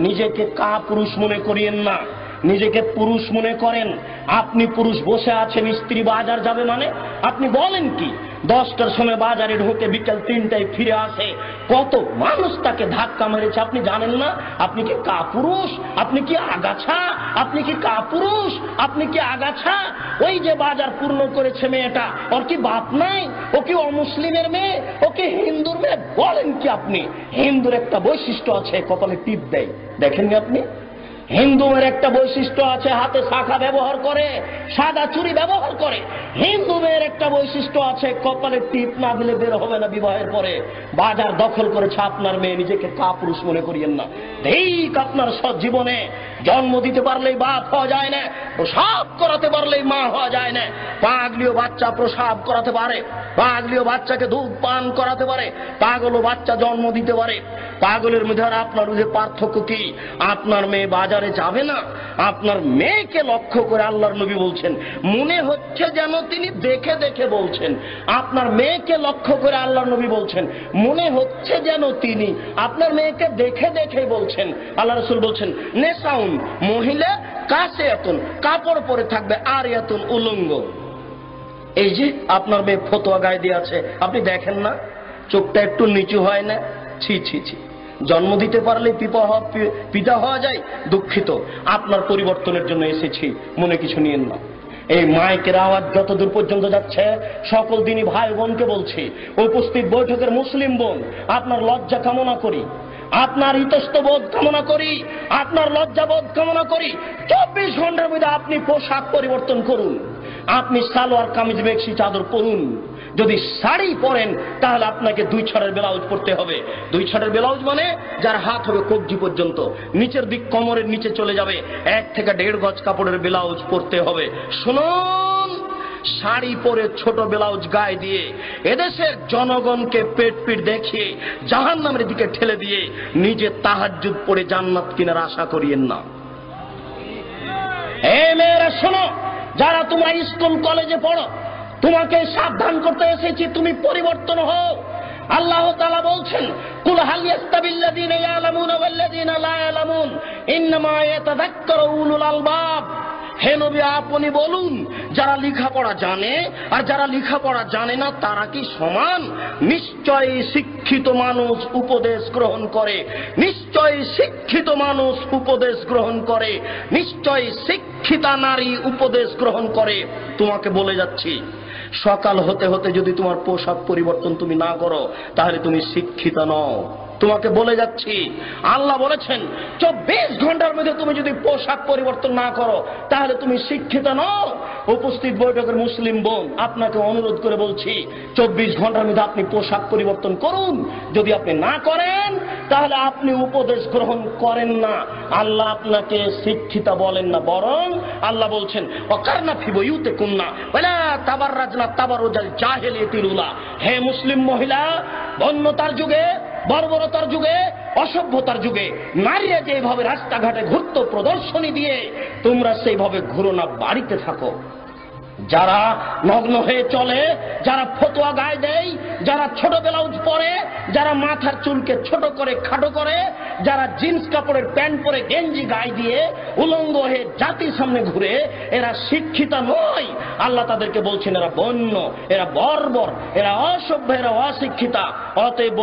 নিজেকে কাপুরুষ মনে করিয়েন না, নিজেকে পুরুষ মনে করেন। আপনি পুরুষ, বসে আছেন, স্ত্রী বাজার যাবে মানে আপনি বলেন কি? 10টার সময় বাজারে ঢোকে, বিকেল 3টায় ফিরে আসে, কত মানুষ তাকে ধাক্কা মেরেছে আপনি জানেন না? আপনি কি কাপুরুষ? আপনি কি আগাছা? আপনি কি কাপুরুষ? আপনি কি আগাছা? ওই যে বাজার পূর্ণ করেছে মেয়েটা, ওর কি বাপ নাই? ও কি অমুসলিমের মেয়ে? ও কি হিন্দুর মেয়ে? বলেন কি আপনি? হিন্দুর একটা বৈশিষ্ট্য আছে, কপালে টিপ দেয়, দেখেননি আপনি? হিন্দুদের একটা বৈশিষ্ট্য আছে, হাতে শাখা ব্যবহার করে, সাদা চুড়ি ব্যবহার করে। হিন্দু মেয়ের একটা বৈশিষ্ট্য আছে, কপালে টিপ না দিলে বের হবে না বিবাহের পরে। বাজার দখল করেছে আপনার মেয়ে, নিজেকে কাপুরুষ মনে করিয়েন না। ঠিক আপনার জীবনে জন্ম দিতে পারলেই বাপ হওয়া যায় না, প্রসাব করাতে পারলেই মা হওয়া যায় না। পাগলিও বাচ্চা প্রসাব করাতে পারে, পাগলিও বাচ্চাকে দুধ পান করাতে পারে, পাগলও বাচ্চা জন্ম দিতে পারে। পাগলের মধ্যে আর আপনার মধ্যে পার্থক্য কি? আপনার মেয়ে বাজারে যাবে না, আপনার মেয়েকে লক্ষ্য করে আল্লাহর নবী বলছেন, মনে হচ্ছে যেন তিনি দেখে দেখে বলছেন। আপনার মেয়েকে লক্ষ্য করে আল্লাহর নবী বলছেন, মনে হচ্ছে যেন তিনি আপনার মেয়েকে দেখে দেখে বলছেন। আল্লাহ রাসূল বলছেন, নেসাউন, মহিলা কাছে এতন, কাপড় পরে থাকবে, আর এতন উলঙ্গ। এই যে আপনার মেয়ে ফতোয়া গায়ে দিয়ে আছে, আপনি দেখেন না? চোখটা একটু নিচু হয় না? ছি ছি ছি, জন্ম দিতে পারলে পিতা হওয়া যায়। দুঃখিত, আপনার পরিবর্তনের জন্য এসেছি, মনে কিছু নিয়েন না। এই মাইকের আওয়াজ যতদূর পর্যন্ত যাচ্ছে, সকল দিনই ভাই বোনকে বলছি, উপস্থিত বৈঠকের মুসলিম বোন, আপনার লজ্জা কামনা করি, আপনার ইতস্তবোধ কামনা করি, আপনার লজ্জাবোধ কামনা করি। 24 ঘন্টার মধ্যে আপনি পোশাক পরিবর্তন করুন। আপনি সালোয়ার কামিজ মেক্সি চাদর পরুন। যদি শাড়ি পরেন তাহলে আপনাকে 2 ছড়ের ব্লাউজ পরতে হবে। 2 ছড়ের ব্লাউজ মানে যার হাত হবে কবজি পর্যন্ত, নিচের দিক কোমরের নিচে চলে যাবে, 1 থেকে 1.5 গজ কাপড়ের ব্লাউজ পরতে হবে। শুনুন, শাড়ি পরে ছোট ব্লাউজ গায়ে দিয়ে এদেশের জনগণকে পেট পিট দেখিয়ে জাহান্নামের দিকে ঠেলে দিয়ে নিজে তাহাজ্জুদ পড়ে জান্নাত কিনার আশা করিয়েন না। এই মেয়েরা শোনো, যারা তোমরা স্কুল কলেজে পড়ো, তোমাকে সাবধান করতে এসেছি, তুমি পরিবর্তন হও। আল্লাহ তাআলা বলছেন, কুল হাল ইয়াস্তাবিল্লাযীনা ইয়ালামুনা ওয়াল্লাযীনা লা ইয়ালামুন ইন্নামা ইয়াতাযাক্কারু উলুল আলবাব। হে নবী, আপনি বলুন, যারা লেখাপড়া জানে আর যারা লেখাপড়া জানে না তারা কি সমান? নিশ্চয়ই শিক্ষিত মানুষ উপদেশ গ্রহণ করে, নিশ্চয়ই শিক্ষিত মানুষ উপদেশ গ্রহণ করে, নিশ্চয়ই শিক্ষিতা নারী উপদেশ গ্রহণ করে। তোমাকে বলে যাচ্ছি, সকাল হতে হতে যদি তোমার পোশাক পরিবর্তন তুমি না করো তাহলে তুমি শিক্ষিতা নও। তোমাকে বলে যাচ্ছি, আল্লাহ বলেছেন 24 ঘন্টার মধ্যে তুমি যদি পোশাক পরিবর্তন না করো তাহলে তুমি শিক্ষিত নও। উপস্থিত বৈঠকের মুসলিম বোন, আপনাকে অনুরোধ করে বলছি, 24 ঘন্টার মধ্যে আপনি পোশাক পরিবর্তন করুন। যদি আপনি না করেন তাহলে আপনি উপদেশ গ্রহণ করেন না। আল্লাহ আপনাকে শিক্ষিতা বলেন না, বরং আল্লাহ বলছেন, ওয়াকারনা ফি বুয়ুতিকুন্না ওয়ালা তাবাররাজনা তাবাররুজাল জাহিলিয়াতিল উলা। হে মুসলিম মহিলা, বন্যতার যুগে, বর্বরতার যুগে, অসভ্যতার যুগে নারীরা যেভাবে রাস্তাঘাটে ঘুরত প্রদর্শনী দিয়ে, তোমরা সেইভাবে ঘুরো না, বাড়িতে থাকো। যারা নগ্ন হয়ে চলে, যারা ফতোয়া গায়ে দেয়, যারা ছোট ব্লাউজ পরে, যারা মাথার চুলকে ছোট করে খাটো করে, যারা জিন্স কাপড়ের প্যান্ট পরে গেঞ্জি গায়ে দিয়ে উলঙ্গ হয়ে জাতির সামনে ঘুরে, এরা শিক্ষিতা নয়। আল্লাহ তাদেরকে বলছেন, এরা বন্য, এরা বর্বর, এরা অসভ্য, এরা অশিক্ষিতা। অতএব